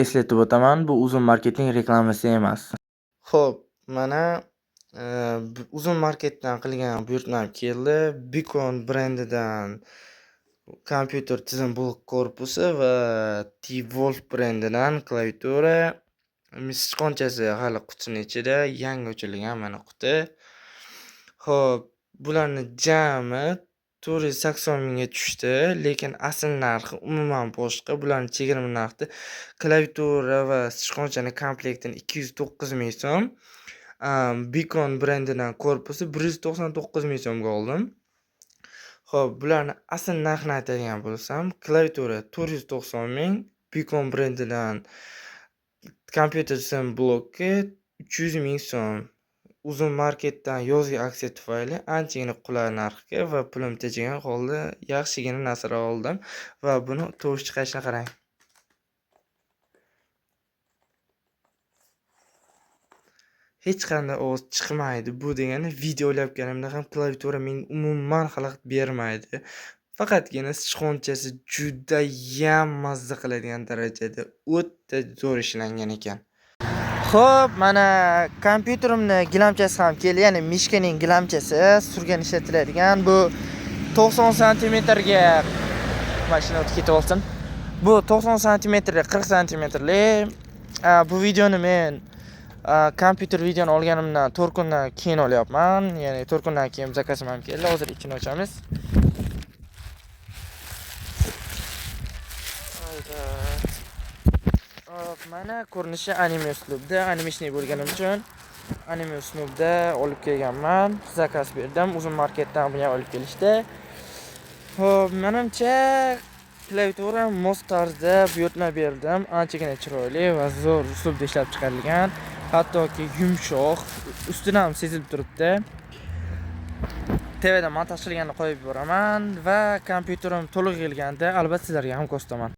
eslatib o'taman, bu Uzun Marketning reklamasi emas. Xo'p, mana Uzun Marketdan qilgan buyurtmam keldi. Beacon brendidan kompyuter tizim blok korpusi va T-Wolf brendidan klaviatura. Sichqonchasi hali qutining ichida, yangi ochilgan mana quti. Xo'p, bularni jami 480 mingga tushdi, lekin asl narxi umuman boshqa. Bularning chegirma narxi klaviatura va sichqonchani komplektini 209 ming so'm. Beacon brendidan korpusi 199 ming so'mga oldim. Xo'p, bularni asl narxini aytadigan bo'lsam, klaviatura 490 ming, Beacon brendidan kompyuter tizim bloki 300 ming so'm. Uzun Marketdan yozgi aksiya tufayli anchagina qulay narxga va pulim tejagan holda yaxshigina narsalar oldim va buni tovush chiqarishini qarang. Hech qanday ovoz chiqmaydi. Bu degani video olayotganimda ham klaviatura menga umuman xalaqit bermaydi. Faqatgina sichqonchasi juda ham mazza qiladigan darajada o'ta zo'r ishlangan ekan. Xo'p, mana kompyuterimning gilamchasi ham keldi, ya'ni mishkaning gilamchasi surgan ishlatiladigan. Bu 90 sm ga mashina o'tib ketib olsin. Bu 90 sm ga 40 sm lik. Bu videoni men kompyuter videoni olganimdan 4 kundan keyin olyapman. Ya'ni 4 kundan keyin zakasim ham keldi. Hozir ichini ochamiz. Mana ko'rinishi anime uslubda, animeshnik bo'lganim uchun anime uslubda olib kelganman. Zakaz berdim, Uzun Marketdan buni olib kelishdi. Xo'p, menimcha klaviatura mos tarzda buyurtma berdim. Anchagina chiroyli va zo'r uslubda ishlab chiqarilgan. Hattoki yumshoq, ustidan ham sezilib turibdi. TVda montaj qilganini qo'yib yuboraman va kompyuterim to'liq kelganda albatta sizlarga ham ko'rsataman.